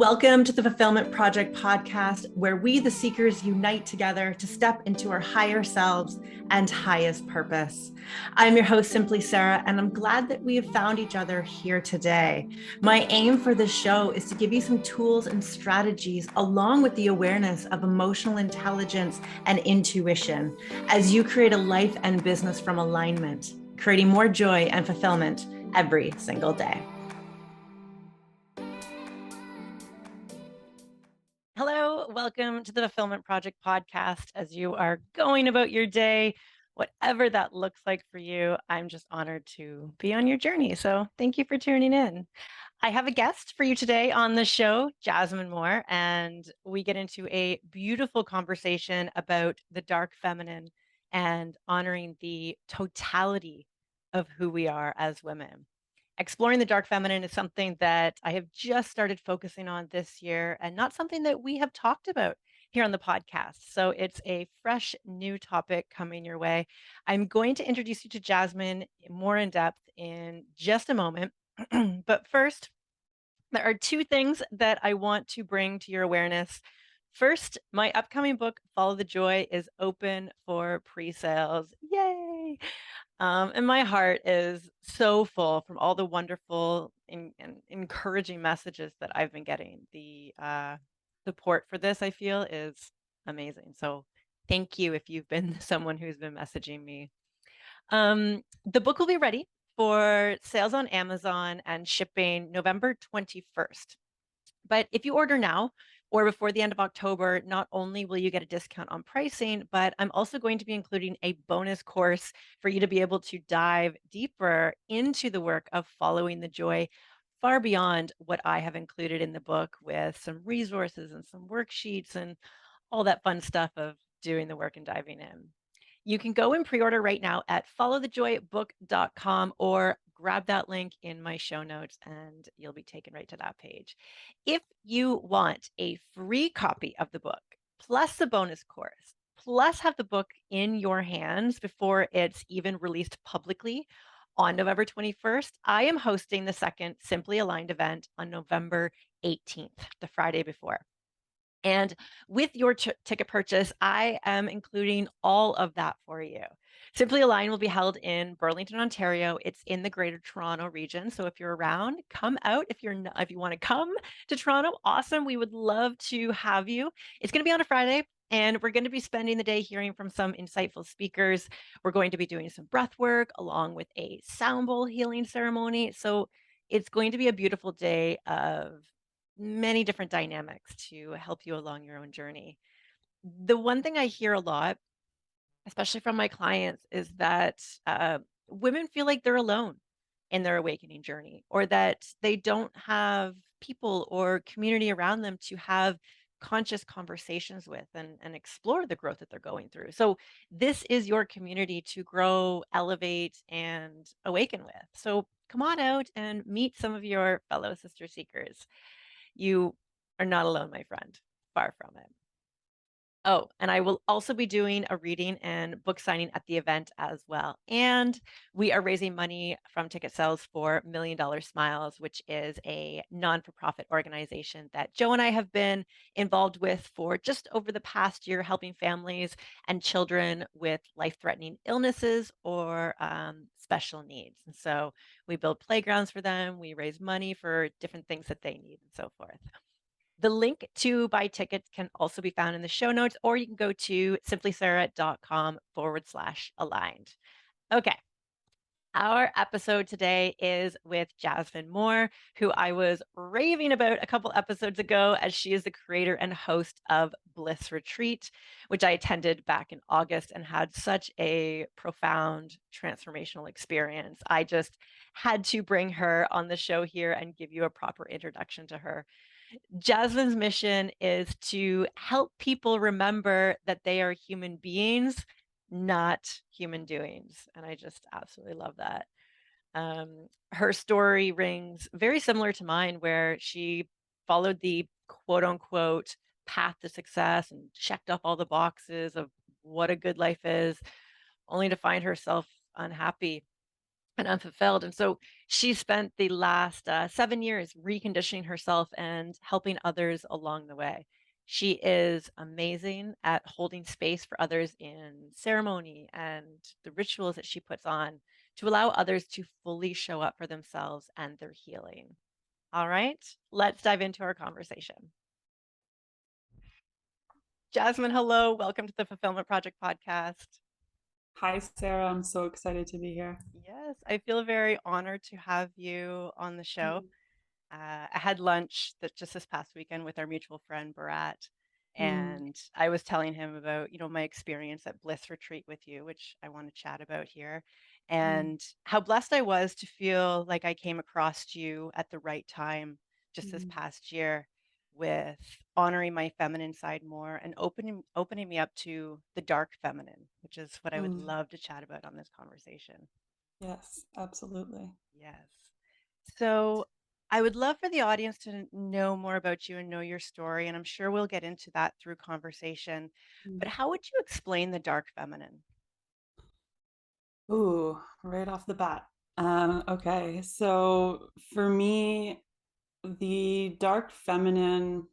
Welcome to the Fulfillment Project podcast, where we, the seekers, unite together to step into our higher selves and highest purpose. I'm your host, Simply Sarah, and I'm glad that we have found each other here today. My aim for this show is to give you some tools and strategies, along with the awareness of emotional intelligence and intuition, as you create a life and business from alignment, creating more joy and fulfillment every single day. Hello, welcome to the Fulfillment Project podcast. As you are going about your day, whatever that looks like for you, I'm just honored to be on your journey. So thank you for tuning in. I have a guest for you today on the show, Jasmine Moore, and we get into a beautiful conversation about the dark feminine and honoring the totality of who we are as women. Exploring the dark feminine is something that I have just started focusing on this year and not something that we have talked about here on the podcast. So it's a fresh new topic coming your way. I'm going to introduce you to Jasmine more in depth in just a moment. But first, there are two things that I want to bring to your awareness. First, my upcoming book, Follow the Joy, is open for pre-sales. Yay! And my heart is so full from all the wonderful and encouraging messages that I've been getting. The support for this, I feel, is amazing. So thank you if you've been someone who's been messaging me. The book will be ready for sales on Amazon and shipping November 21st. But if you order now or before the end of October, not only will you get a discount on pricing, but I'm also going to be including a bonus course for you to be able to dive deeper into the work of following the joy far beyond what I have included in the book, with some resources and some worksheets and all that fun stuff of doing the work and diving in. You can go and pre-order right now at followthejoybook.com or grab that link in my show notes and you'll be taken right to that page. If you want a free copy of the book, plus the bonus course, plus have the book in your hands before it's even released publicly on November 21st, I am hosting the second Simply Aligned event on November 18th, the Friday before. And with your ticket purchase, I am including all of that for you. Simply Align will be held in Burlington, Ontario. It's in the Greater Toronto region. So if you're around, come out. If you want to come to Toronto, awesome. We would love to have you. It's going to be on a Friday, and we're going to be spending the day hearing from some insightful speakers. We're going to be doing some breath work along with a sound bowl healing ceremony. So it's going to be a beautiful day of many different dynamics to help you along your own journey. The one thing I hear a lot, especially from my clients, is that women feel like they're alone in their awakening journey, or that they don't have people or community around them to have conscious conversations with and explore the growth that they're going through. So this is your community to grow, elevate, and awaken with. So come on out and meet some of your fellow sister seekers. You are not alone, my friend. Far from it. Oh, and I will also be doing a reading and book signing at the event as well. And we are raising money from ticket sales for $1 Million Smiles, which is a non-for-profit organization that Joe and I have been involved with for just over the past year, helping families and children with life-threatening illnesses or special needs. And so we build playgrounds for them. We raise money for different things that they need and so forth. The link to buy tickets can also be found in the show notes, or you can go to simplysarah.com/aligned. Okay. Our episode today is with Jasmine Moore, who I was raving about a couple episodes ago, as she is the creator and host of Bliss Retreat, which I attended back in August and had such a profound transformational experience. I just had to bring her on the show here and give you a proper introduction to her. Jasmine's mission is to help people remember that they are human beings, not human doings. And I just absolutely love that. Her story rings very similar to mine, where she followed the quote unquote path to success and checked off all the boxes of what a good life is, only to find herself unhappy and unfulfilled. And so she spent the last 7 years reconditioning herself and helping others along the way. She is amazing at holding space for others in ceremony and the rituals that she puts on to allow others to fully show up for themselves and their healing. All right, let's dive into our conversation. Jasmine, hello. Welcome to the Fulfillment Project podcast. Hi, Sarah. I'm so excited to be here. Yes, I feel very honored to have you on the show. Mm, I had lunch just this past weekend with our mutual friend Barat, mm, and I was telling him about, my experience at Bliss Retreat with you, which I want to chat about here, mm, and how blessed I was to feel like I came across you at the right time just this mm, past year with honoring my feminine side more and opening me up to the dark feminine, which is what I would mm. love to chat about on this conversation. Yes, absolutely. Yes. So I would love for the audience to know more about you and know your story. And I'm sure we'll get into that through conversation. But Mm. how would you explain the dark feminine? Ooh, right off the bat. Okay, so for me, the dark feminine,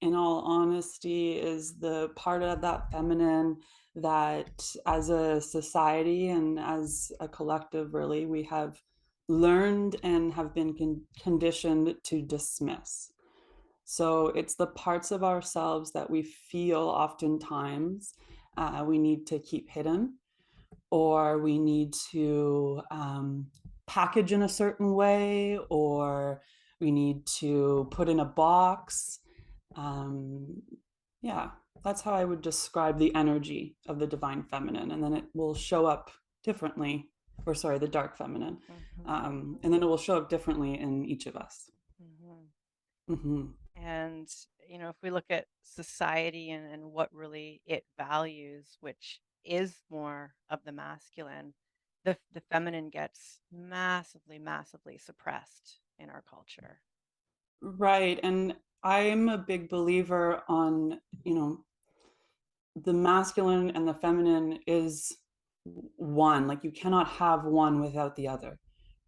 in all honesty, is the part of that feminine that as a society and as a collective, really, we have learned and have been conditioned to dismiss. So it's the parts of ourselves that we feel oftentimes we need to keep hidden, or we need to package in a certain way, or we need to put in a box. Um, yeah, that's how I would describe the energy of the divine feminine. And then it will show up differently, or sorry, the dark feminine. Hmm. And then it will show up differently in each of us. Hmm. Mm-hmm. And, if we look at society and what really it values, which is more of the masculine, the feminine gets massively, massively suppressed in our culture. Right. And I'm a big believer on, the masculine and the feminine is one. Like you cannot have one without the other,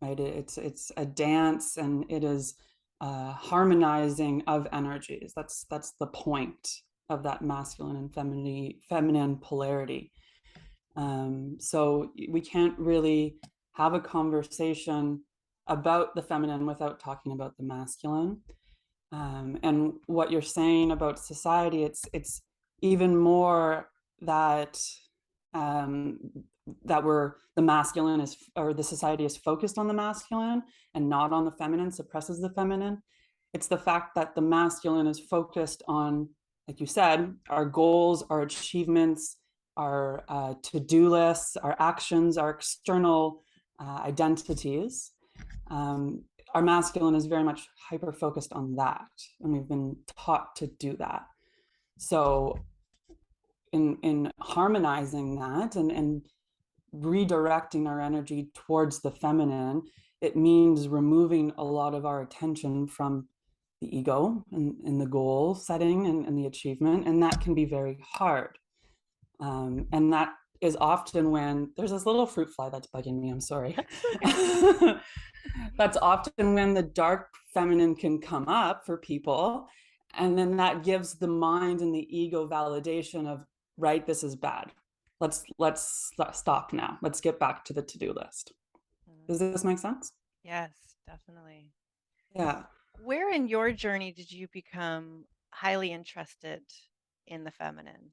right? It's a dance, and it is harmonizing of energies. That's the point of that masculine and feminine polarity. So we can't really have a conversation about the feminine without talking about the masculine. And what you're saying about society, it's even more that um, that we're the masculine is, or the society is focused on the masculine and not on the feminine, suppresses the feminine. It's the fact that the masculine is focused on, like you said, our goals, our achievements, our to-do lists, our actions, our external identities. um, our masculine is very much hyper focused on that, and we've been taught to do that. So in harmonizing that, and redirecting our energy towards the feminine, it means removing a lot of our attention from the ego and the goal setting and the achievement, and that can be very hard. And that is often when there's this little fruit fly that's bugging me. I'm sorry. That's okay. That's often when the dark feminine can come up for people. And then that gives the mind and the ego validation of, right, this is bad. Let's stop now. Let's get back to the to-do list. Does Mm, this make sense? yes, definitely. Yeah. Where in your journey did you become highly interested in the feminine?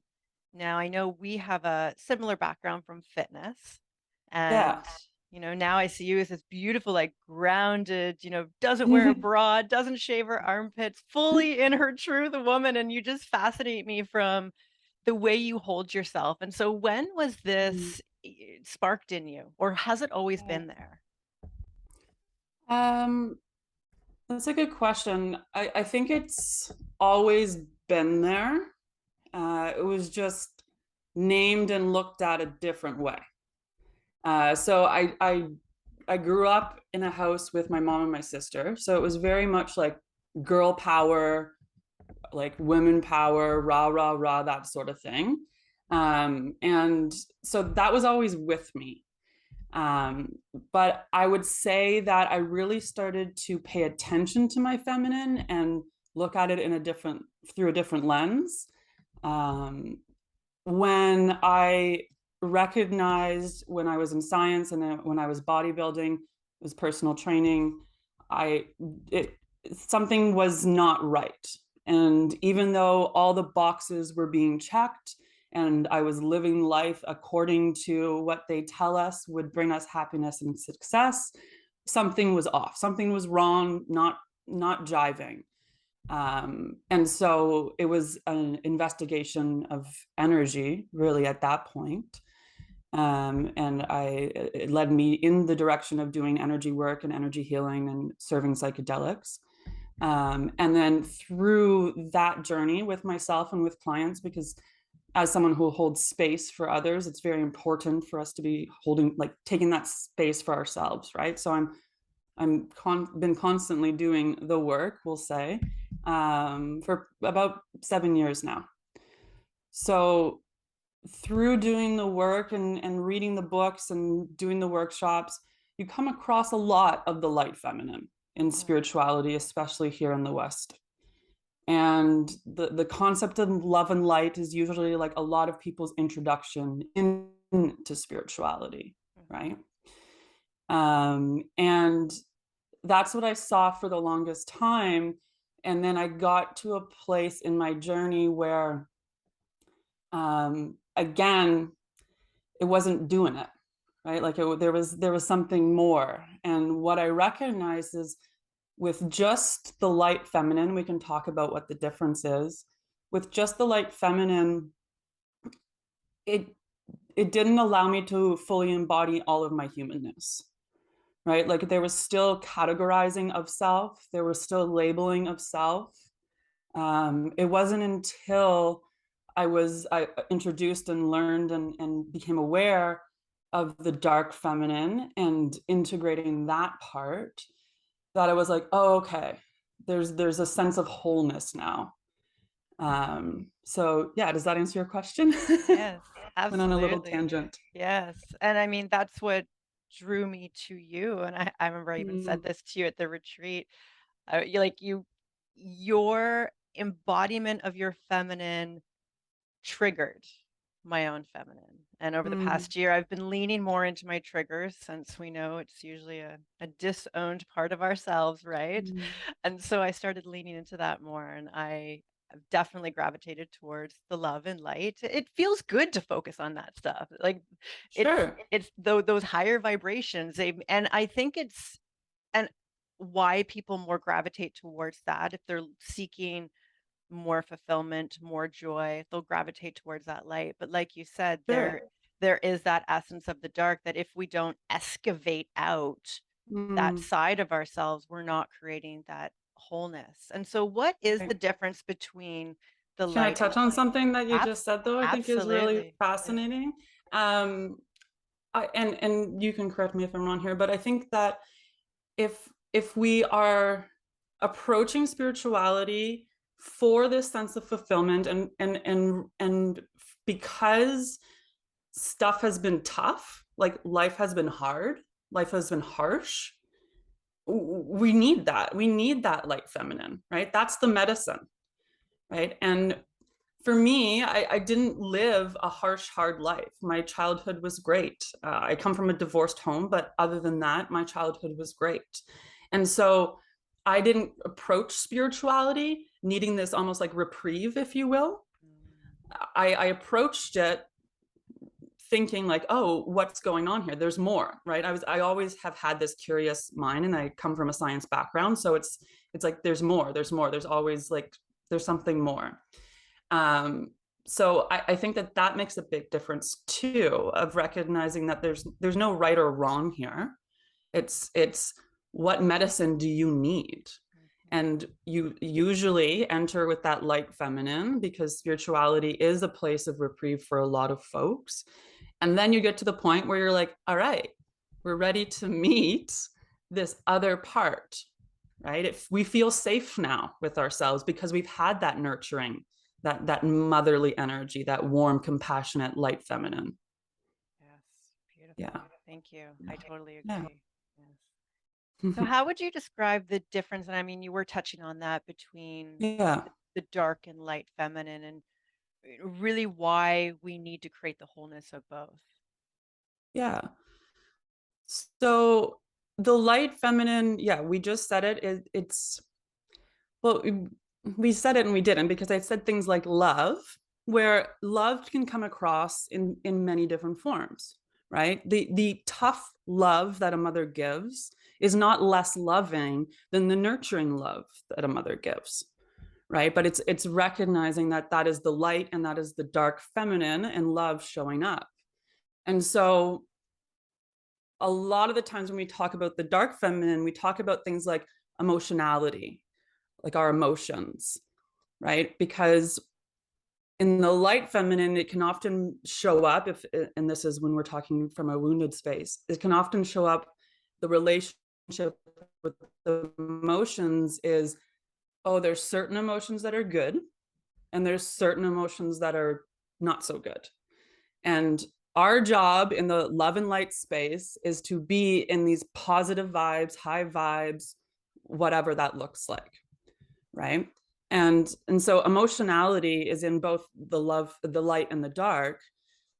Now, I know we have a similar background from fitness, Yeah. and now I see you as this beautiful, like grounded, doesn't wear a bra, doesn't shave her armpits, fully in her truth, a woman, and you just fascinate me from the way you hold yourself. And so, when was this sparked in you, or has it always been there? um that's a good question. I think it's always been there. It was just named and looked at a different way. So I grew up in a house with my mom and my sister. So it was very much like girl power, like women power, rah, rah, rah, that sort of thing. And so that was always with me. But I would say that I really started to pay attention to my feminine and look at it in a different through a different lens. Um, when I recognized when I was in science and then when I was bodybuilding, it was personal training, I it something was not right. And even though all the boxes were being checked and I was living life according to what they tell us would bring us happiness and success, something was off. Something was wrong, not jiving. And so it was an investigation of energy, really, at that point. And it led me in the direction of doing energy work and energy healing and serving psychedelics. And then through that journey with myself and with clients, because as someone who holds space for others, it's very important for us to be holding, like taking that space for ourselves, right? So been constantly doing the work, we'll say, for about 7 years now. So through doing the work and reading the books and doing the workshops, you come across a lot of the light feminine in spirituality, especially here in the West. And the concept of love and light is usually like a lot of people's introduction into spirituality, right? And that's what I saw for the longest time. And then I got to a place in my journey where, again, it wasn't doing it, right? Like there was something more. And what I recognized is with just the light feminine, we can talk about what the difference is. With just the light feminine, it it didn't allow me to fully embody all of my humanness, right? Like there was still categorizing of self, there was still labeling of self. It wasn't until I introduced and learned and became aware of the dark feminine and integrating that part that I was like, oh, okay, there's a sense of wholeness now. So yeah, does that answer your question? Yes, Went on a little absolutely. tangent. Yes. And I mean, that's what drew me to you. And I remember I even said Mm, this to you at the retreat. Your embodiment of your feminine triggered my own feminine. And over the mm, past year, I've been leaning more into my triggers since we know it's usually a disowned part of ourselves, right? mm. And so I started leaning into that more. And I've definitely gravitated towards the love and light. It feels good to focus on that stuff. Like Sure. it's those higher vibrations. And I think it's and why people more gravitate towards that if they're seeking more fulfillment, more joy, they'll gravitate towards that light. But like you said, Sure. there is that essence of the dark that if we don't excavate out that Mm, side of ourselves, we're not creating that wholeness. And so what is the right. difference between the Can I light and touch on something that you just said, though? I think is really absolutely. Yeah. fascinating. Um, and you can correct me if I'm wrong here, but I think that if we are approaching spirituality for this sense of fulfillment and because stuff has been tough, like life has been hard, life has been harsh, we need that light feminine, right? That's the medicine, right? And for me, I didn't live a harsh, hard life. My childhood was great. I come from a divorced home, but other than that, my childhood was great. And so I didn't approach spirituality needing this almost like reprieve, if you will. I approached it thinking like, oh, what's going on here? There's more, right? I always have had this curious mind, and I come from a science background, so it's like there's more, there's always like there's something more. Um, so I think that that makes a big difference too, of recognizing that there's no right or wrong here. It's what medicine do you need? And you usually enter with that light feminine because spirituality is a place of reprieve for a lot of folks. And then you get to the point where you're like, all right, we're ready to meet this other part, right? If we feel safe now with ourselves because we've had that nurturing, that motherly energy, that warm, compassionate, light feminine. Yes, Yeah. beautiful. Thank you. I totally Yeah. agree. Yes. So how would you describe the difference? And I mean, you were touching on that between Yeah. the dark and light feminine and really why we need to create the wholeness of both. Yeah. So the light feminine, yeah, we just said it's well, we said it and we didn't, because I said things like love, where love can come across in many different forms, right? The tough love that a mother gives is not less loving than the nurturing love that a mother gives, right? But it's recognizing that that is the light and that is the dark feminine and love showing up. And so a lot of the times when we talk about the dark feminine, we talk about things like emotionality, like our emotions, right? Because in the light feminine, it can often show up, if, and this is when we're talking from a wounded space, it can often show up, the relationship with the emotions is, oh, there's certain emotions that are good and there's certain emotions that are not so good. And our job in the love and light space is to be in these positive vibes, high vibes, whatever that looks like, right? And so emotionality is in both the love, the light and the dark.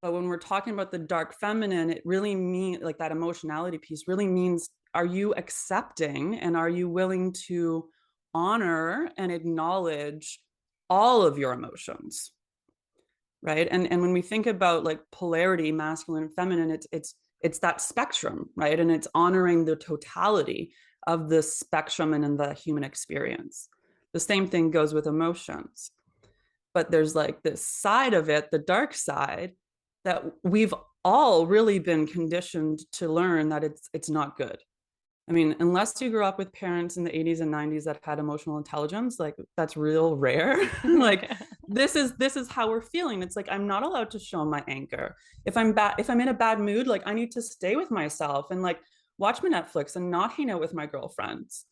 But when we're talking about the dark feminine, it really means, like, that emotionality piece really means, are you accepting and are you willing to honor and acknowledge all of your emotions, right? And when we think about like polarity, masculine and feminine, it's that spectrum, right? And it's honoring the totality of the spectrum and in the human experience. The same thing goes with emotions. But there's like this side of it, the dark side, that we've all really been conditioned to learn that it's not good. I mean, unless you grew up with parents in the 80s and 90s that had emotional intelligence, like, that's real rare. Like, this is how we're feeling. It's like, I'm not allowed to show my anger. If I'm in a bad mood, like, I need to stay with myself and like watch my Netflix and not hang out with my girlfriends,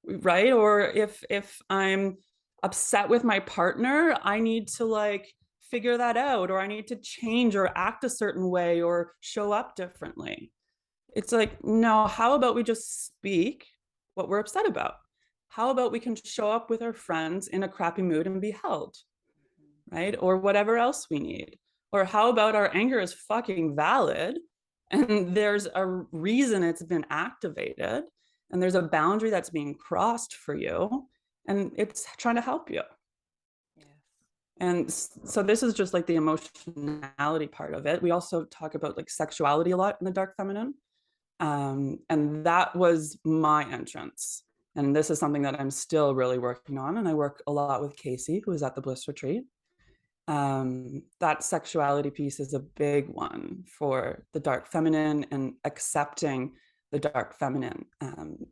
right? Or if I'm upset with my partner, I need to like figure that out, or I need to change or act a certain way or show up differently. It's like, no, how about we just speak what we're upset about? How about we can show up with our friends in a crappy mood and be held, right? Or whatever else we need. Or how about our anger is fucking valid and there's a reason it's been activated and there's a boundary that's being crossed for you and it's trying to help you. Yes. And so this is just like the emotionality part of it. We also talk about like sexuality a lot in the dark feminine. And that was my entrance. And this is something that I'm still really working on. And I work a lot with Casey, who is at the Bliss Retreat. That sexuality piece is a big one for the dark feminine and accepting the dark feminine,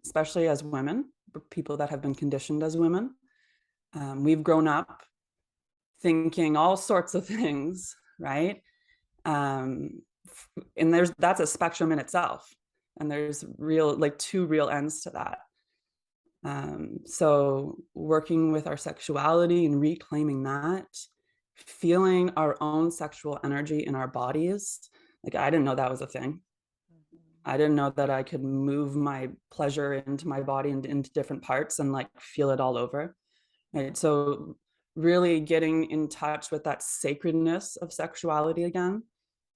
especially as women, people that have been conditioned as women. We've grown up thinking all sorts of things, right? Um, and that's a spectrum in itself, and there's real, like, two real ends to that. So working with our sexuality and reclaiming that, feeling our own sexual energy in our bodies. Like, I didn't know that was a thing. Mm-hmm. I didn't know that I could move my pleasure into my body and into different parts and like feel it all over. Right. So really getting in touch with that sacredness of sexuality again,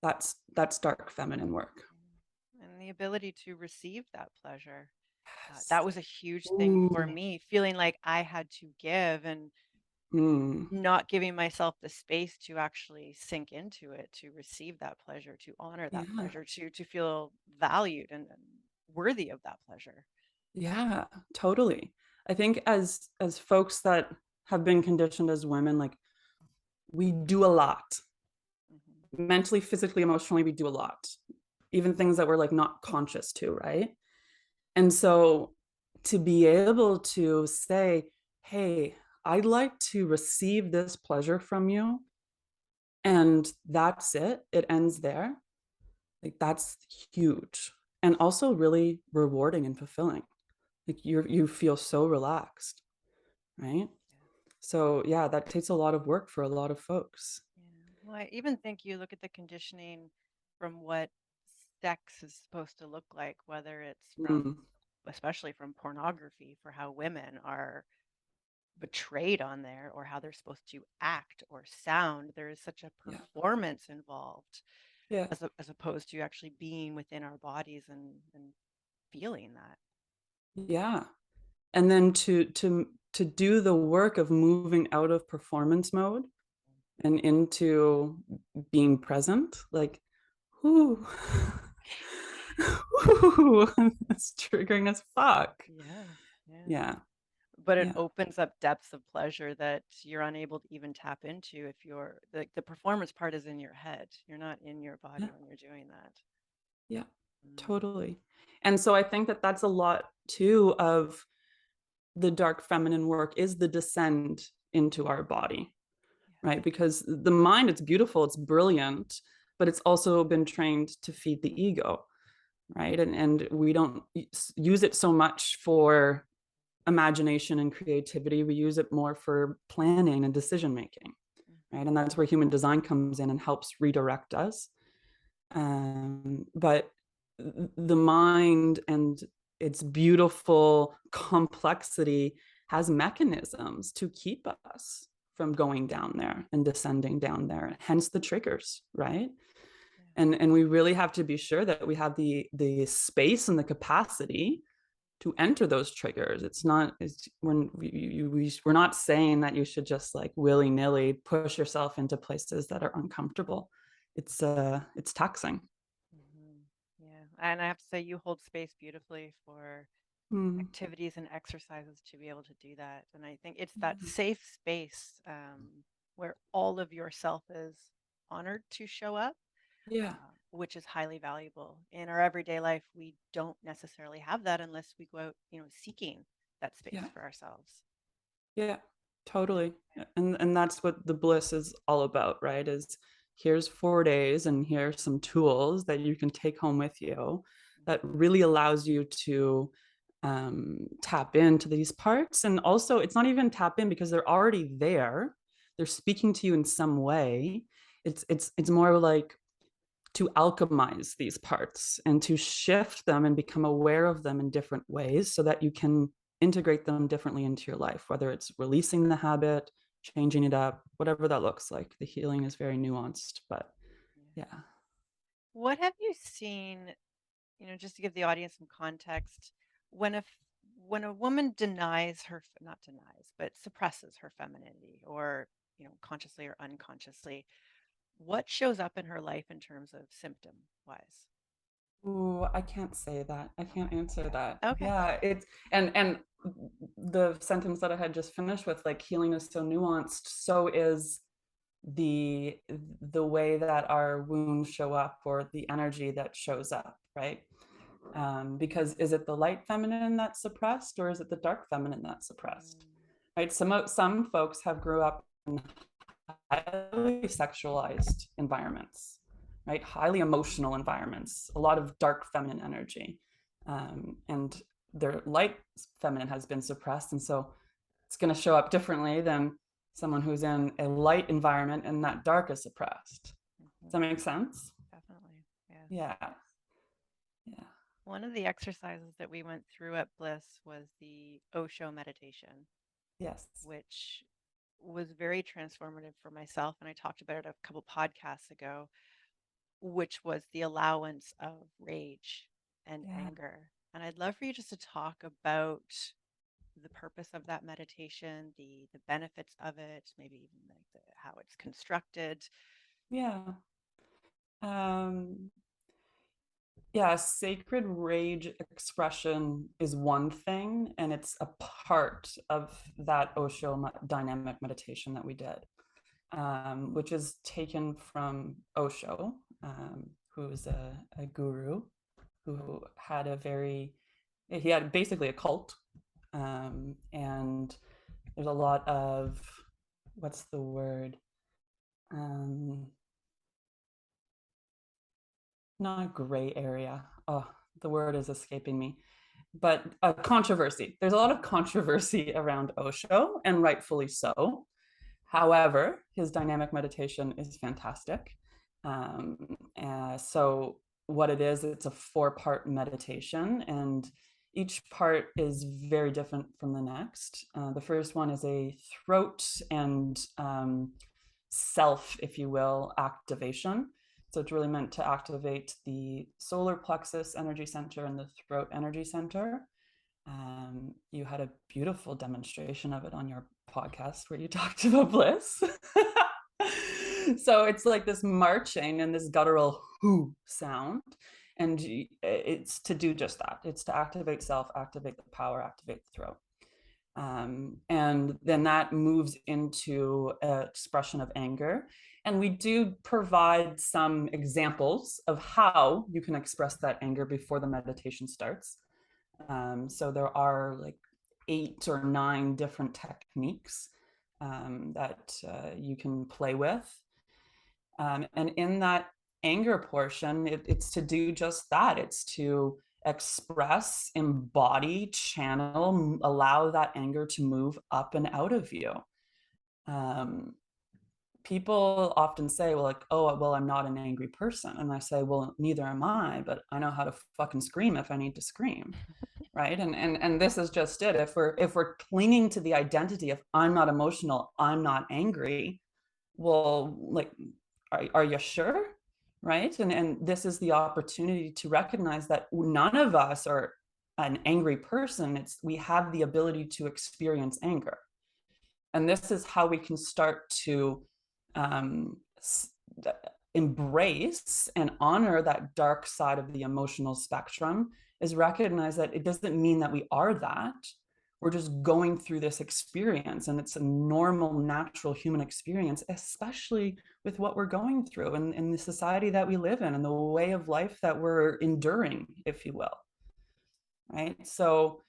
that's dark feminine work. And the ability to receive that pleasure. Yes. That was a huge thing for Ooh. me, feeling like I had to give and Mm. not giving myself the space to actually sink into it, to receive that pleasure, to honor that Yeah. pleasure, to feel valued and worthy of that pleasure. Yeah, totally. I think as folks that have been conditioned as women, like, we do a lot. Mm-hmm. Mentally, physically, emotionally, we do a lot. Even things that we're like not conscious to, right? And so to be able to say, hey, I'd like to receive this pleasure from you, and that's it, it ends there. Like, that's huge. And also really rewarding and fulfilling. Like, you feel so relaxed, right? So yeah, that takes a lot of work for a lot of folks. Yeah. Well, I even think you look at the conditioning from what sex is supposed to look like, whether it's from, Mm, especially from pornography, for how women are betrayed on there or how they're supposed to act or sound. There is such a yeah, performance involved yeah, as opposed to actually being within our bodies and feeling that. yeah. And then to do the work of moving out of performance mode and into being present, like, whoo, whoo, that's triggering as fuck. Yeah, yeah. Yeah, But it yeah, opens up depths of pleasure that you're unable to even tap into if you're the performance part is in your head. You're not in your yeah, body when you're doing that. yeah, Mm, totally. And so I think that that's a lot too of the dark feminine work is the descend into our body, right? Because the mind, it's beautiful, it's brilliant, but it's also been trained to feed the ego, right? And we don't use it so much for imagination and creativity. We use it more for planning and decision making, yeah. right? And that's where human design comes in and helps redirect us. But the mind and its beautiful complexity has mechanisms to keep us from going down there and descending down there, hence the triggers, right? And we really have to be sure that we have the space and the capacity to enter those triggers. It's not we're not saying that you should just like willy-nilly push yourself into places that are uncomfortable. It's taxing. Mhm. Yeah. And I have to say, you hold space beautifully for Mm, activities and exercises to be able to do that. And I think it's that safe space where all of yourself is honored to show up, yeah, which is highly valuable. In our everyday life, we don't necessarily have that unless we go out, seeking that space yeah, for ourselves. yeah, totally. And that's what the bliss is all about, right? Is here's 4 days and here's some tools that you can take home with you that really allows you to tap into these parts. And also, it's not even tap in because they're already there. They're speaking to you in some way. It's more like to alchemize these parts and to shift them and become aware of them in different ways so that you can integrate them differently into your life, whether it's releasing the habit, changing it up, whatever that looks like. The healing is very nuanced, but Yeah. yeah. What have you seen, just to give the audience some context, when when a woman denies her, not denies, but suppresses her femininity, or consciously or unconsciously, what shows up in her life in terms of symptom wise? Ooh, I can't say that. I can't answer that. Okay. Yeah, it's and the sentence that I had just finished with, like healing is so nuanced, so is the the way that our wounds show up or the energy that shows up, right? Because is it the light feminine that's suppressed or is it the dark feminine that's suppressed, Mm, right? Some folks have grew up in highly sexualized environments, right? Highly emotional environments, a lot of dark feminine energy, and their light feminine has been suppressed, and so it's going to show up differently than someone who's in a light environment and that dark is suppressed. Does that mhm. make sense? Definitely. Yes. Yeah, yeah, One of the exercises that we went through at Bliss was the Osho meditation, yes, which was very transformative for myself. And I talked about it a couple podcasts ago, which was the allowance of rage and yeah. anger. And I'd love for you just to talk about the purpose of that meditation, the benefits of it, maybe even like how it's constructed. Yeah. Um, yeah, sacred rage expression is one thing, and it's a part of that Osho dynamic meditation that we did, which is taken from Osho, who's a guru who had he had basically a cult, and there's a lot of, what's the word? Um, Not gray area. Oh, the word is escaping me. But controversy. There's a lot of controversy around Osho, and rightfully so. However, his dynamic meditation is fantastic. So what it is, it's a 4-part meditation, and each part is very different from the next. The first one is a throat and self, if you will, activation. So it's really meant to activate the solar plexus energy center and the throat energy center. You had a beautiful demonstration of it on your podcast where you talked about bliss. So it's like this marching and this guttural whoo sound. And it's to do just that. It's to activate self, activate the power, activate the throat. And then that moves into expression of anger. And we do provide some examples of how you can express that anger before the meditation starts. So there are like 8 or 9 different techniques that you can play with. And in that anger portion, it's to do just that. It's to express, embody, channel, allow that anger to move up and out of you. People often say, well, like, oh, well, I'm not an angry person. And I say, well, neither am I, but I know how to fucking scream if I need to scream. Right. And this is just it. If we're clinging to the identity of I'm not emotional, I'm not angry, well, like, are you sure? Right. And this is the opportunity to recognize that none of us are an angry person. It's we have the ability to experience anger. And this is how we can start to um, embrace and honor that dark side of the emotional spectrum, is recognize that it doesn't mean that we are that. We're just going through this experience, and it's a normal, natural human experience, especially with what we're going through and in the society that we live in and the way of life that we're enduring, if you will. Right. So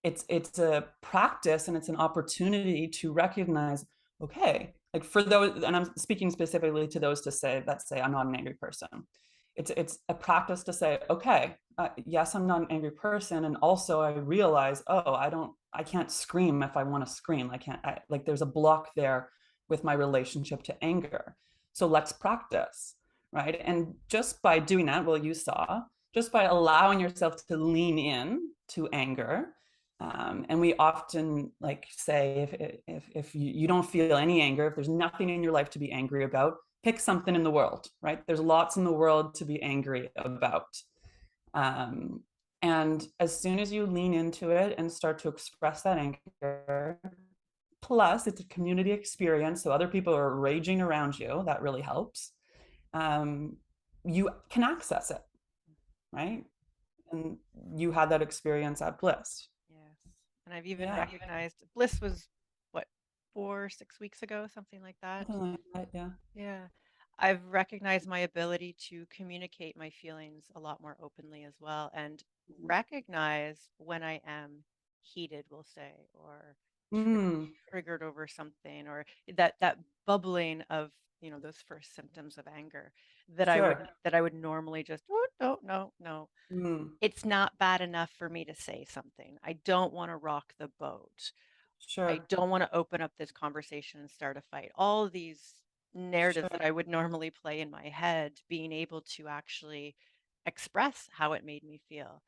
it's a practice and it's an opportunity to recognize, okay, like for those, and I'm speaking specifically to those to say that say I'm not an angry person. It's a practice to say, okay, yes, I'm not an angry person, and also I realize, oh, I can't scream if I want to scream. Like there's a block there with my relationship to anger. So let's practice, right? And just by doing that, well, you saw, just by allowing yourself to lean in to anger, and we often like say, if you don't feel any anger, if there's nothing in your life to be angry about, pick something in the world, right? There's lots in the world to be angry about. Um, and as soon as you lean into it and start to express that anger, plus it's a community experience, so other people are raging around you, that really helps. You can access it, right? And you had that experience at Bliss. Yes. And I've even Yeah. recognized Bliss was what, 4, 6 weeks ago, something like that. Something like that, yeah. Yeah. I've recognized my ability to communicate my feelings a lot more openly as well, and recognize when I am heated, we'll say, or Mm, triggered over something, or that bubbling of, those first symptoms of anger sure. that I would normally just, oh, no, no, no. Mm, It's not bad enough for me to say something. I don't want to rock the boat. I sure. don't want to open up this conversation and start a fight. All of these narratives that Sure. I would normally play in my head, being able to actually express how it made me feel,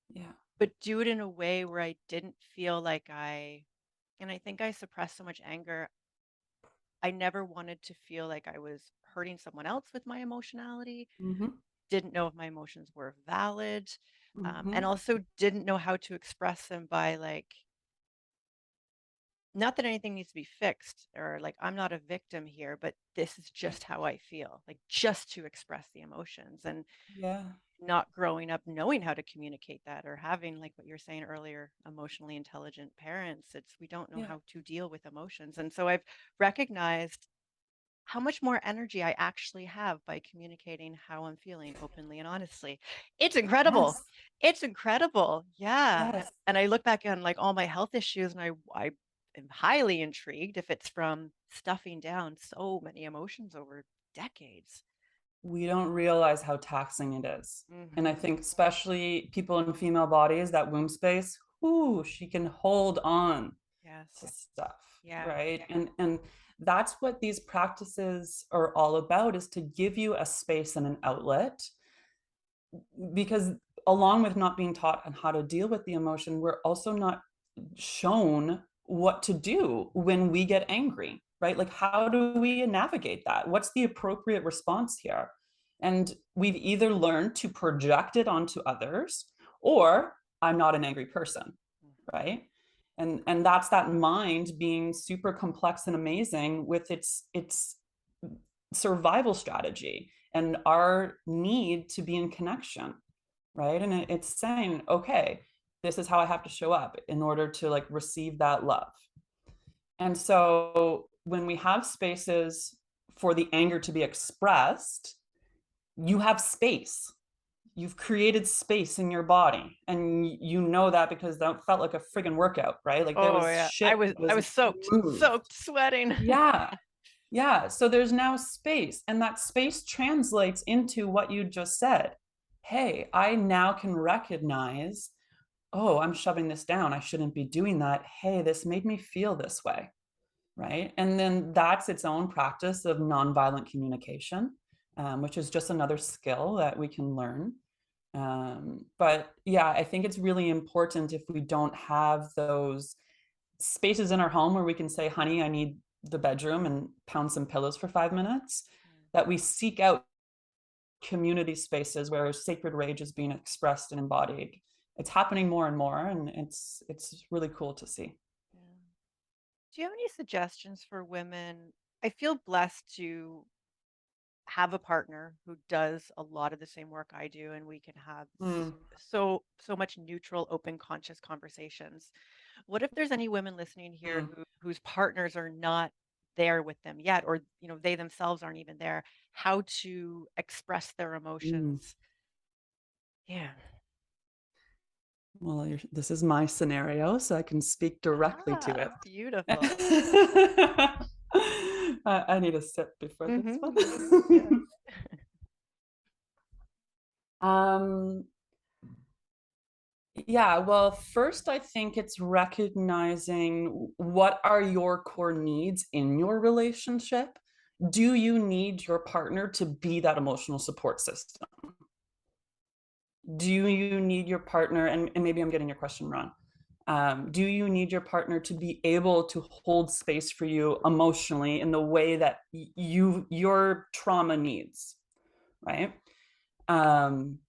Yeah. but do it in a way where I didn't feel like and I think I suppressed so much anger. I never wanted to feel like I was hurting someone else with my emotionality, Mm-hmm. didn't know if my emotions were valid, Mm-hmm. and also didn't know how to express them by like, not that anything needs to be fixed or like I'm not a victim here, but this is just how I feel, like just to express the emotions, and Yeah. not growing up knowing how to communicate that, or having, like what you're saying earlier, emotionally intelligent parents. It's we don't know Yeah. how to deal with emotions. And so I've recognized how much more energy I actually have by communicating how I'm feeling openly and honestly. It's incredible. Yes. It's incredible. Yeah. Yes. And I look back on like all my health issues, and I am highly intrigued if it's from stuffing down so many emotions over decades. We don't realize how taxing it is. And I Hmm. think especially people in female bodies, that womb space, ooh, she can hold on. Yes. stuff, Yeah. right? And that's what these practices are all about, is to give you a space and an outlet, because along with not being taught on how to deal with the emotion, we're also not shown what to do when we get angry, right? Like, how do we navigate that? What's the appropriate response here? And we've either learned to project it onto others, or I'm not an angry person, right? And that's that mind being super complex and amazing with its survival strategy and our need to be in connection, right? And it's saying, okay, this is how I have to show up in order to like receive that love. And so when we have spaces for the anger to be expressed, you have space. You've created space in your body. And you know that because that felt like a friggin' workout, right? Like there Oh was yeah. shit that I was was soaked, moved. sweating. Yeah. Yeah. So there's now space, and that space translates into what you just said. Hey, I now can recognize, oh, I'm shoving this down. I shouldn't be doing that. Hey, this made me feel this way. Right. And then that's its own practice of nonviolent communication, which is just another skill that we can learn. But yeah, I think it's really important, if we don't have those spaces in our home where we can say, honey, I need the bedroom, and pound some pillows for 5 minutes, that we seek out community spaces where sacred rage is being expressed and embodied. It's happening more and more, and it's really cool to see. Yeah. Do you have any suggestions for women? I feel blessed to have a partner who does a lot of the same work I do, and we can have Mm, so much neutral, open, conscious conversations. What if there's any women listening here mm, whose partners are not there with them yet, or they themselves aren't even there? How to express their mm. emotions? Yeah. Well, this is my scenario, so I can speak directly to Ah, it. beautiful. I need a sip before this one. Yes. um, yeah, well, first, I think it's recognizing, what are your core needs in your relationship. Do you need your partner to be that emotional support system? Do you need your partner, and maybe I'm getting your question wrong. Do you need your partner to be able to hold space for you emotionally in the way that your trauma needs, right? Um,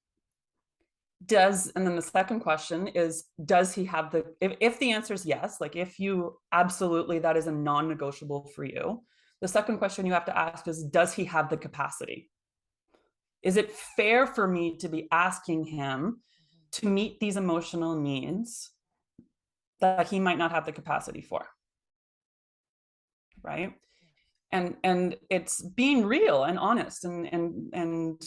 and then the second question is, does he have if the answer is yes, like if you absolutely, that is a non-negotiable for you, the second question you have to ask is, does he have the capacity? Is it fair for me to be asking him to meet these emotional needs that he might not have the capacity for, right? And it's being real and honest, and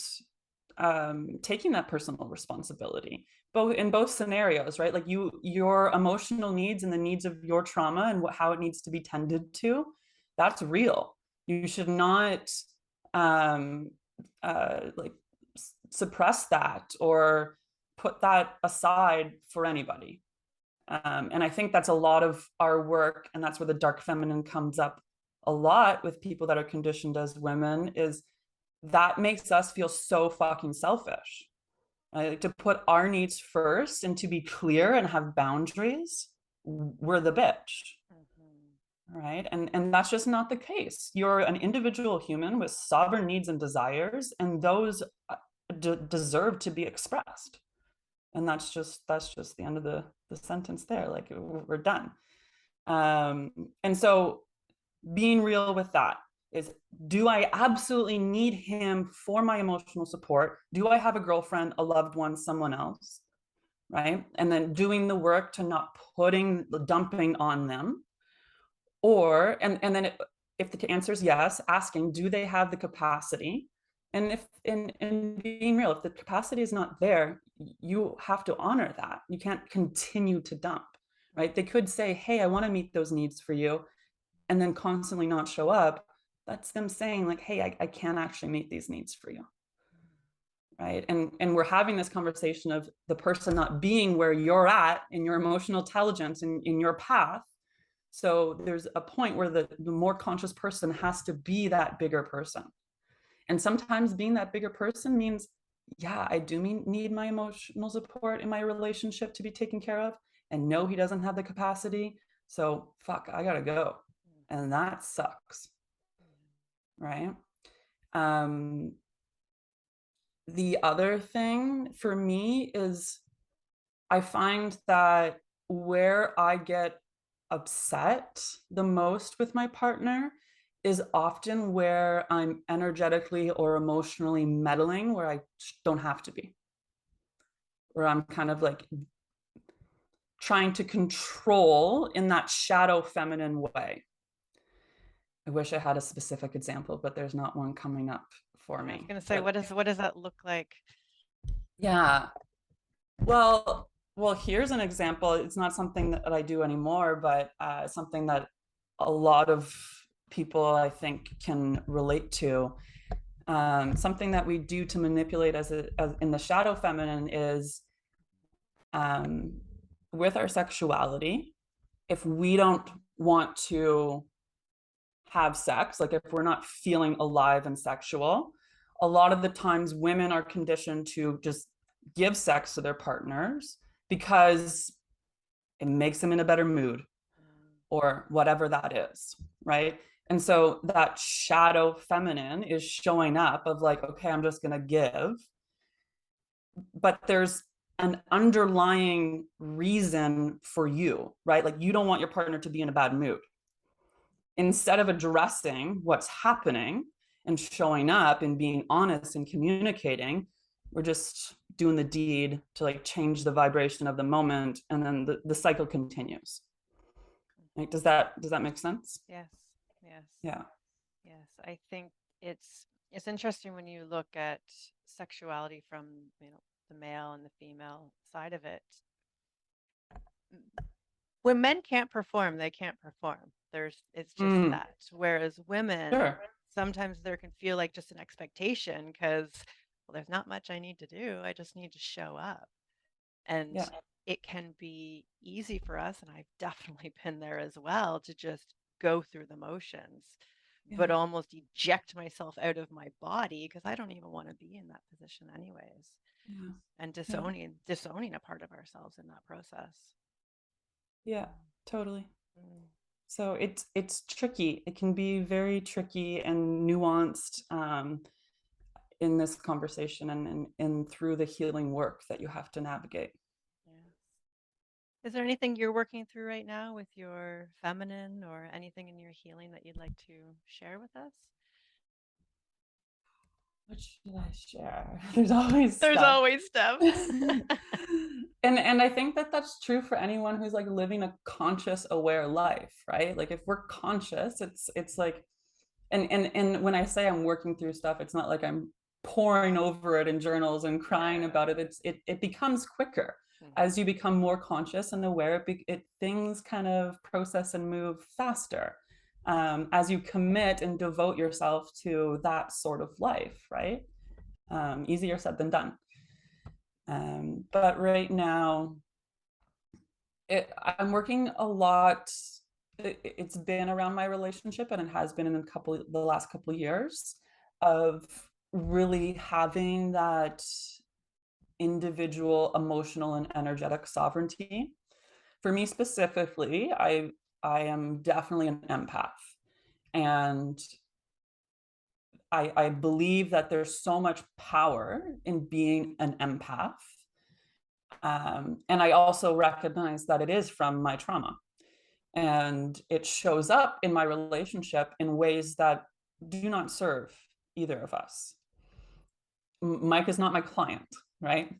taking that personal responsibility, both in both scenarios, right? Like your emotional needs and the needs of your trauma and how it needs to be tended to, that's real. You should not um like suppress that or put that aside for anybody. And I think that's a lot of our work, and that's where the dark feminine comes up a lot with people that are conditioned as women, is that makes us feel so fucking selfish. Like, to put our needs first and to be clear and have boundaries, we're the bitch, Mhm. right? And that's just not the case. You're an individual human with sovereign needs and desires, and those deserve to be expressed. And that's just the end of the sentence there. Like, we're done. And so being real with that is, do I absolutely need him for my emotional support? Do I have a girlfriend, a loved one, someone else? Right. And then doing the work to not dumping on them. Or, and then if the answer is yes, asking, do they have the capacity? And if in being real, if the capacity is not there, you have to honor that. You can't continue to dump, right? They could say, hey, I want to meet those needs for you, and then constantly not show up. That's them saying, like, hey, I can't actually meet these needs for you, right? And we're having this conversation of the person not being where you're at in your emotional intelligence and in your path, So there's a point where the more conscious person has to be that bigger person. And sometimes being that bigger person means, yeah, I do need my emotional support in my relationship to be taken care of. And no, he doesn't have the capacity. So fuck, I gotta go. And that sucks. Right. Um, the other thing for me is I find that where I get upset the most with my partner is often where I'm energetically or emotionally meddling where I don't have to be, where I'm kind of like trying to control in that shadow feminine way. I wish I had a specific example, but there's not one coming up for I was me. going to say, But what does that look like? yeah, well, here's an example. It's not something that I do anymore, but something that a lot of people I think can relate to. Something that we do to manipulate as in the shadow feminine is um, with our sexuality. If we don't want to have sex, like if we're not feeling alive and sexual, a lot of the times women are conditioned to just give sex to their partners because it makes them in a better mood or whatever that is, right? And so that shadow feminine is showing up of like, okay, I'm just going to give, but there's an underlying reason for you, right? Like you don't want your partner to be in a bad mood. Instead of addressing what's happening and showing up and being honest and communicating, we're just doing the deed to like change the vibration of the moment, and then the cycle continues. Like, does that make sense? Yes, yes, Yeah. yes. I think it's interesting when you look at sexuality from, the male and the female side of it. When men can't perform, they can't perform. It's just Mm, that. Whereas women, sure. sometimes there can feel like just an expectation because, well, there's not much I need to do. I just need to show up. And Yeah. it can be easy for us, and I've definitely been there as well, to just go through the motions, Yeah. but almost eject myself out of my body because I don't even want to be in that position anyways. Yeah. And Yeah. disowning a part of ourselves in that process. Yeah. Totally. Mm. So it's tricky. It can be very tricky and nuanced in this conversation and through the healing work that you have to navigate. Yeah. Is there anything you're working through right now with your feminine, or anything in your healing that you'd like to share with us? What should I share? There's always There's stuff. always stuff. And I think that that's true for anyone who's like living a conscious, aware life, right? Like if we're conscious, it's like, and when I say I'm working through stuff, it's not like I'm poring over it in journals and crying about it. It becomes quicker Mhm. as you become more conscious and aware. It things kind of process and move faster as you commit and devote yourself to that sort of life, right? Easier said than done. But right now, I'm working a lot. It's been around my relationship, and it has been in the last couple of years of really having that individual emotional and energetic sovereignty. For me specifically, I am definitely an empath, and I believe that there's so much power in being an empath. And I also recognize that it is from my trauma. And it shows up in my relationship in ways that do not serve either of us. Mike is not my client, right?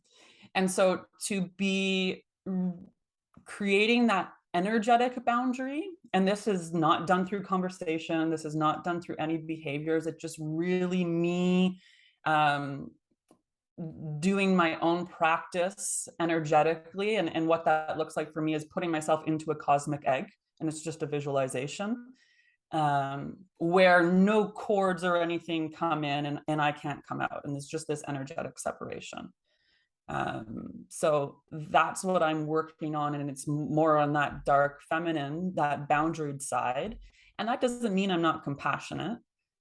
And so to be creating that energetic boundary, and this is not done through conversation, this is not done through any behaviors, it's just really me um, doing my own practice energetically. And what that looks like for me is putting myself into a cosmic egg, and it's just a visualization where no cords or anything come in, and I can't come out. And it's just this energetic separation. So that's what I'm working on, and it's more on that dark feminine, that boundaried side. And that doesn't mean I'm not compassionate,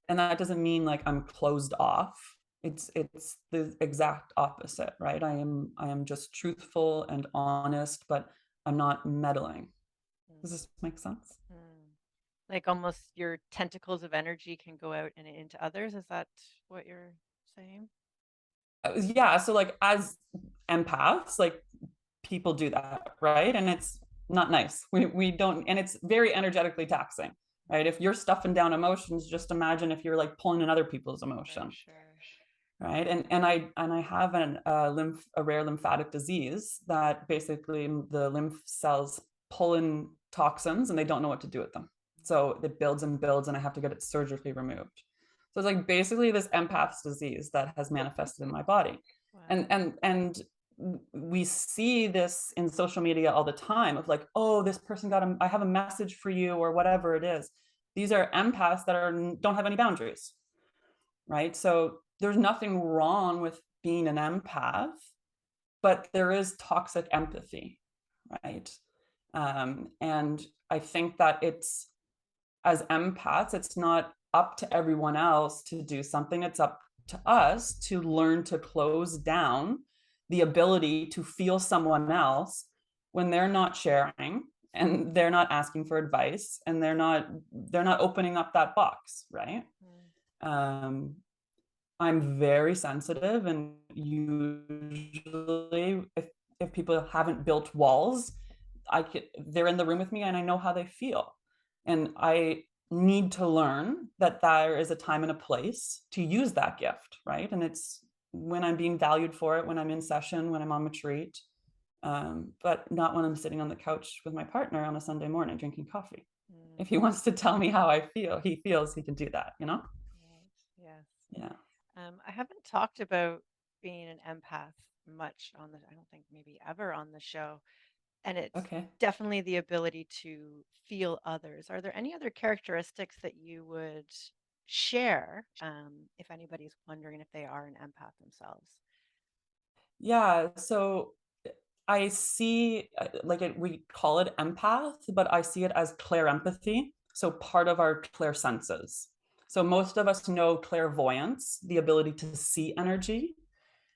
and that doesn't mean like I'm closed off. It's the exact opposite, right? I am just truthful and honest, but I'm not meddling. Does this make sense? Mm. Like almost your tentacles of energy can go out and into others. Is that what you're saying? Yeah, so like as empaths, like people do that, right? And it's not nice. We don't, and it's very energetically taxing, right? If you're stuffing down emotions, just imagine if you're like pulling in other people's For emotion, sure. right? And I have a rare lymphatic disease that basically the lymph cells pull in toxins and they don't know what to do with them. So it builds and builds, and I have to get it surgically removed. So it's like basically this empath's disease that has manifested in my body. Wow. And we see this in social media all the time of like, oh, this person I have a message for you, or whatever it is. These are empaths that don't have any boundaries, right? So there's nothing wrong with being an empath, but there is toxic empathy, right? And I think that it's, as empaths, it's not up to everyone else to do something. It's up to us to learn to close down the ability to feel someone else when they're not sharing and they're not asking for advice and they're not opening up that box, right? Mm. um, I'm very sensitive, and usually, if people haven't built walls, they're in the room with me, and I know how they feel, and I need to learn that there is a time and a place to use that gift, right? And it's when I'm being valued for it, when I'm in session, when I'm on retreat, but not when I'm sitting on the couch with my partner on a Sunday morning drinking coffee. If Mm. he wants to tell me how I feel, he feels he can do that, you know? Right. Yes. Yeah. I haven't talked about being an empath much on the, I don't think maybe ever on the show. And it's Okay. definitely the ability to feel others. Are there any other characteristics that you would share if anybody's wondering if they are an empath themselves? Yeah, so I see we call it empath, but I see it as clairempathy. So part of our clairsenses. So most of us know clairvoyance, the ability to see energy,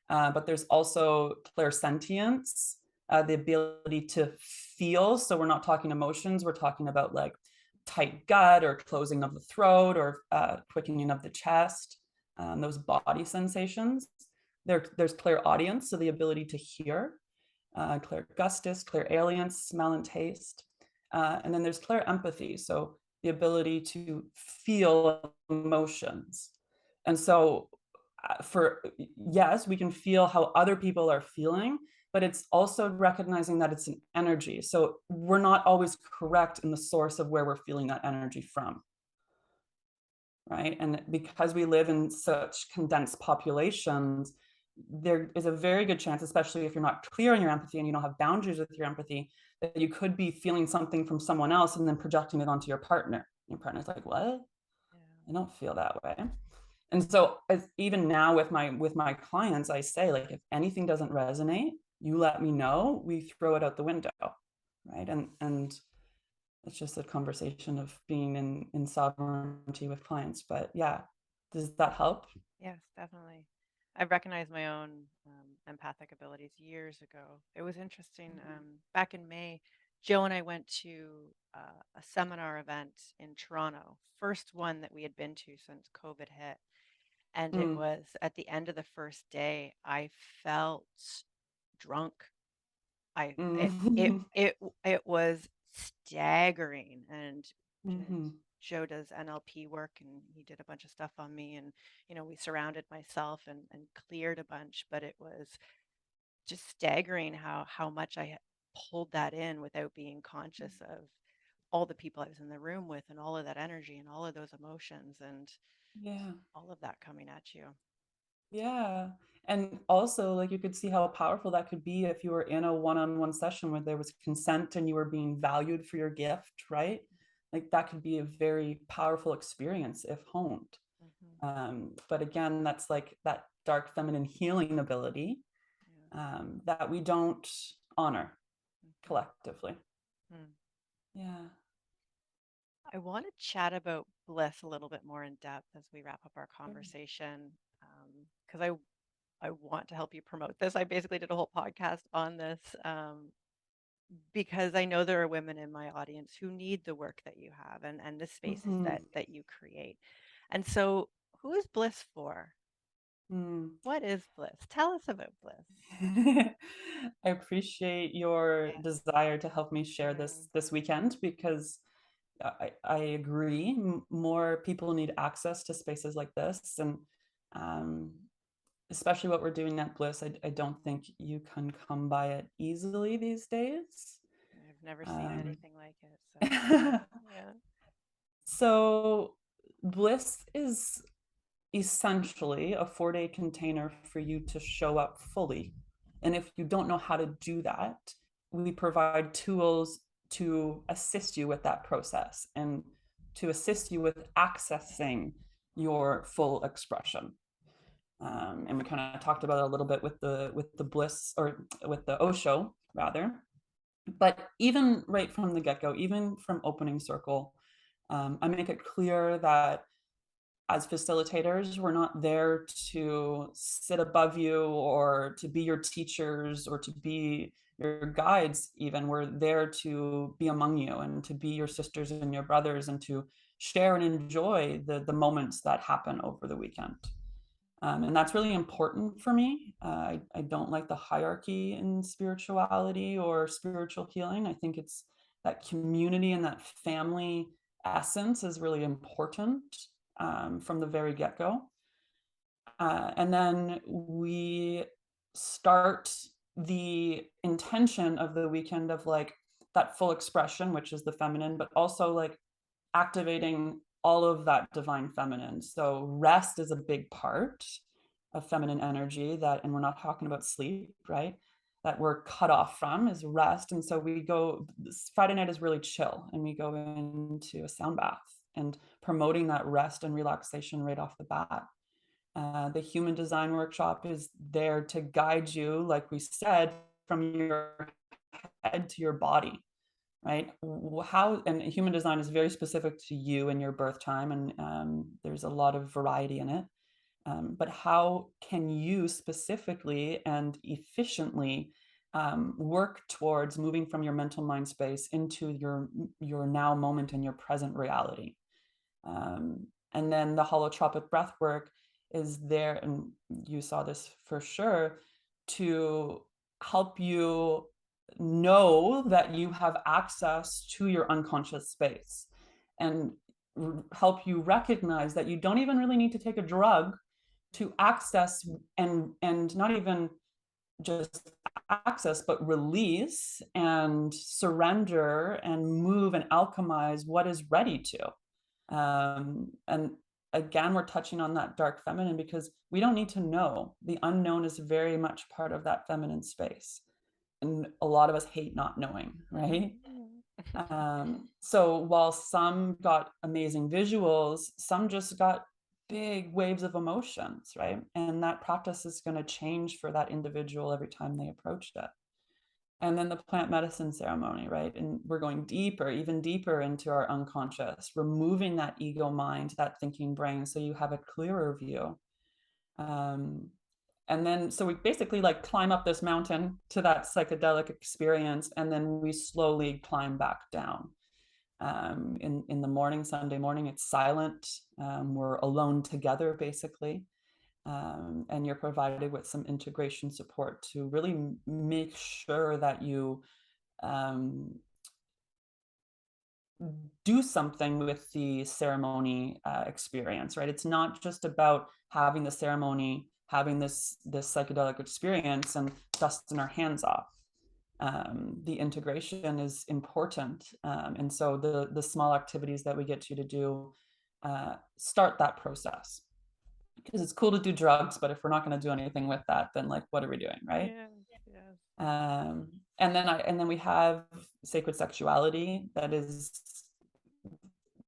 but there's also clairsentience, the ability to feel. So we're not talking emotions, we're talking about like tight gut or closing of the throat or quickening of the chest, those body sensations. There's clairaudience, so the ability to hear, clairgustus, clairalience, smell and taste. And then there's clairempathy, so the ability to feel emotions. And so for yes, we can feel how other people are feeling, but it's also recognizing that it's an energy. So we're not always correct in the source of where we're feeling that energy from, right? And because we live in such condensed populations, there is a very good chance, especially if you're not clear on your empathy and you don't have boundaries with your empathy, that you could be feeling something from someone else and then projecting it onto your partner. Your partner's like, what? Yeah. I don't feel that way. And so even now with my clients, I say, like, if anything doesn't resonate, you let me know, we throw it out the window, right? And it's just a conversation of being in sovereignty with clients. But yeah, does that help? Yes, definitely. I recognized my own empathic abilities years ago. It was interesting. Back in May, Joe and I went to a seminar event in Toronto, first one that we had been to since COVID hit. And it Mm, was at the end of the first day, I felt drunk. I mm. it was staggering. And you know, Mhm. Joe does NLP work, and he did a bunch of stuff on me, and we surrounded myself and cleared a bunch, but it was just staggering how much I had pulled that in without being conscious of all the people I was in the room with and all of that energy and all of those emotions and Yeah. all of that coming at you. Yeah. And also, like, you could see how powerful that could be if you were in a one-on-one session where there was consent and you were being valued for your gift, right? Like, that could be a very powerful experience if honed. Hmm. But again, that's like that dark feminine healing ability. that we don't honor collectively. Mm. Yeah. I want to chat about bliss a little bit more in depth as we wrap up our conversation, because I want to help you promote this. I basically did a whole podcast on this, because I know there are women in my audience who need the work that you have and the spaces Mm-hmm. that you create. And so, who is bliss for? Mm. What is bliss? Tell us about bliss. I appreciate your desire to help me share Mm, this weekend, because I agree. More people need access to spaces like this, and um, especially what we're doing at Bliss. I don't think you can come by it easily these days. I've never seen Um, anything like it. So yeah, yeah. so Bliss is essentially a 4-day container for you to show up fully. And if you don't know how to do that, we provide tools to assist you with that process and to assist you with accessing your full expression. And we kind of talked about it a little bit with the Bliss, or with the Osho rather. But even right from the get-go, even from opening circle, I make it clear that as facilitators, we're not there to sit above you or to be your teachers or to be your guides. Even, we're there to be among you and to be your sisters and your brothers, and to share and enjoy the moments that happen over the weekend. And that's really important for me. I don't like the hierarchy in spirituality or spiritual healing. I think it's that community and that family essence is really important, from the very get-go. And then we start the intention of the weekend of like that full expression, which is the feminine, but also like activating all of that divine feminine. So rest is a big part of feminine energy, that, and we're not talking about sleep, right? That we're cut off from is rest. And so we go, Friday night is really chill, and we go into a sound bath and promoting that rest and relaxation right off the bat. The human design workshop is there to guide you, like we said, from your head to your body, right? How, and human design is very specific to you and your birth time, and there's a lot of variety in it. But how can you specifically and efficiently work towards moving from your mental mind space into your now moment and your present reality? And then the holotropic breath work is there, and you saw this for sure, to help you know that you have access to your unconscious space, and help you recognize that you don't even really need to take a drug to access, and not even just access, but release and surrender and move and alchemize what is ready to. And again, we're touching on that dark feminine, because we don't need to know. The unknown is very much part of that feminine space. And a lot of us hate not knowing, right? So while some got amazing visuals, some just got big waves of emotions, right? And that practice is going to change for that individual every time they approach it. And then the plant medicine ceremony, right? And we're going deeper, even deeper into our unconscious, removing that ego mind, that thinking brain, so you have a clearer view. Um, and then, so we basically like climb up this mountain to that psychedelic experience, and then we slowly climb back down. In the morning, Sunday morning, it's silent. We're alone together, basically. And you're provided with some integration support to really make sure that you um, do something with the ceremony experience, right? It's not just about having the ceremony, having this psychedelic experience and dusting our hands off. The integration is important, and so the small activities that we get you to do start that process. Because it's cool to do drugs, but if we're not going to do anything with that, then like, what are we doing, right? Yes, yes. And then we have sacred sexuality. That is,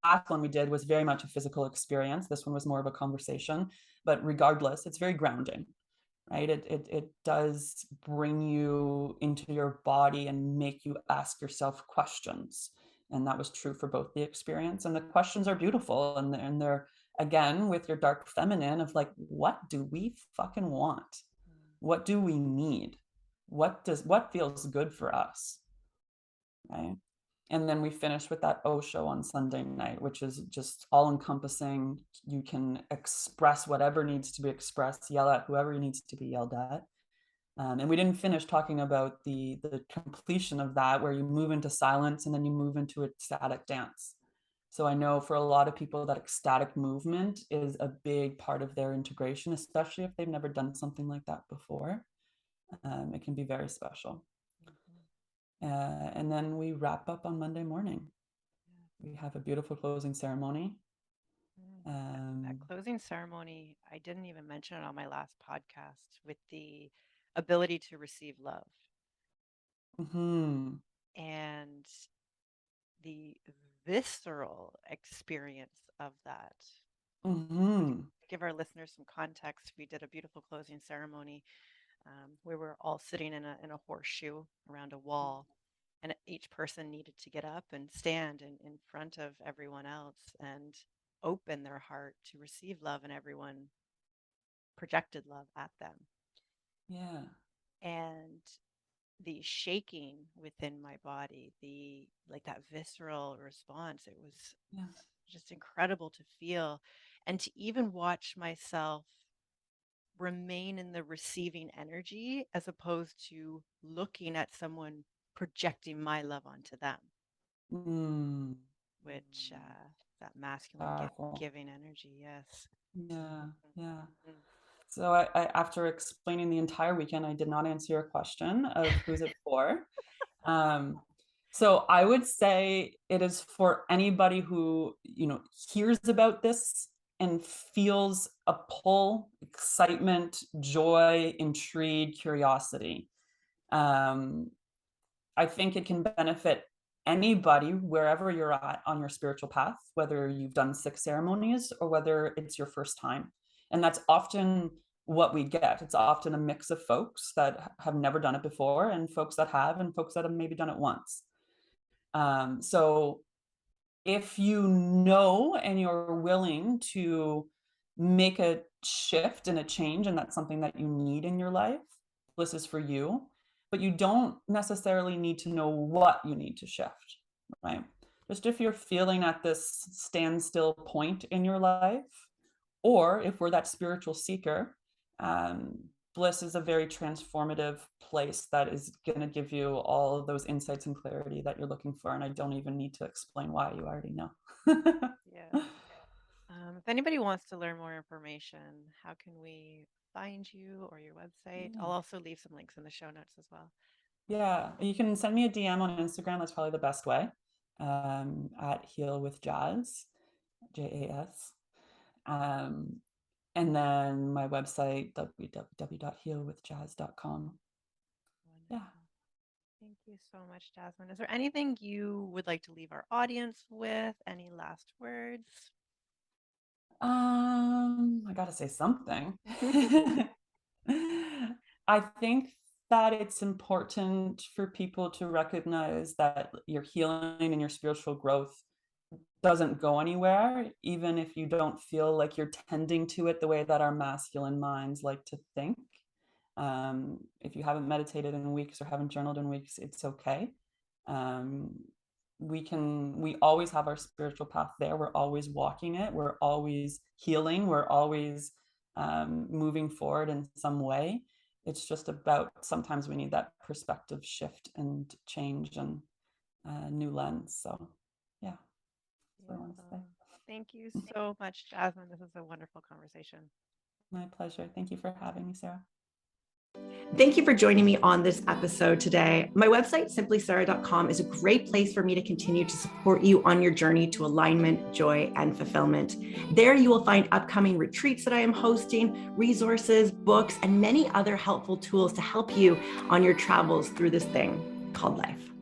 last one we did was very much a physical experience. This one was more of a conversation, but regardless, it's very grounding. right? It does bring you into your body and make you ask yourself questions. And that was true for both the experience. And the questions are beautiful. And they're, again, with your dark feminine of like, what do we fucking want? What do we need? What feels good for us? Right. And then we finish with that Osho on Sunday night, which is just all encompassing. You can express whatever needs to be expressed, yell at whoever needs to be yelled at. And we didn't finish talking about the completion of that, where you move into silence and then you move into ecstatic dance. So I know for a lot of people that ecstatic movement is a big part of their integration, especially if they've never done something like that before. It can be very special. And then we wrap up on Monday morning. We have a beautiful closing ceremony. That closing ceremony, I didn't even mention it on my last podcast, with the ability to receive love. Mm-hmm. And the visceral experience of that. Mm-hmm. To give our listeners some context, we did a beautiful closing ceremony. We were all sitting in a horseshoe around a wall, and each person needed to get up and stand in front of everyone else and open their heart to receive love, and everyone projected love at them. Yeah. And the shaking within my body, the like that visceral response, it was just incredible to feel, and to even watch myself remain in the receiving energy as opposed to looking at someone projecting my love onto them, Mm. which that masculine Powerful. giving energy. Yes. Yeah. Yeah. Mm-hmm. So after explaining the entire weekend, I did not answer your question of who's it for. So I would say it is for anybody who, hears about this and feels a pull, excitement, joy, intrigue, curiosity. Um, I think it can benefit anybody wherever you're at on your spiritual path, whether you've done 6 ceremonies or whether it's your first time. And that's often what we get. It's often a mix of folks that have never done it before and folks that have, and folks that have maybe done it once. So if you know and you're willing to make a shift and a change, and that's something that you need in your life, Bliss is for you. But you don't necessarily need to know what you need to shift, right? Just if you're feeling at this standstill point in your life, or if we're that spiritual seeker, um, Bliss is a very transformative place that is going to give you all of those insights and clarity that you're looking for. And I don't even need to explain why, you already know. Yeah. If anybody wants to learn more information, how can we find you, or your website? I'll also leave some links in the show notes as well. Yeah, you can send me a DM on Instagram. That's probably the best way. At Heal with Jazz, JAS. And then my website, www.healwithjazz.com. Yeah. Wonderful. Thank you so much, Jasmine. Is there anything you would like to leave our audience with? Any last words? I gotta say something. I think that it's important for people to recognize that your healing and your spiritual growth doesn't go anywhere, even if you don't feel like you're tending to it the way that our masculine minds like to think. If you haven't meditated in weeks or haven't journaled in weeks, it's okay. Um, we always have our spiritual path there. We're always walking it. We're always healing. We're always moving forward in some way. It's just about sometimes we need that perspective shift and change and new lens. So, yeah, that's what I want to say. Thank you so much, Jasmine. This is a wonderful conversation. My pleasure. Thank you for having me, Sarah. Thank you for joining me on this episode today. My website, simplysarah.com, is a great place for me to continue to support you on your journey to alignment, joy, and fulfillment. There you will find upcoming retreats that I am hosting, resources, books, and many other helpful tools to help you on your travels through this thing called life.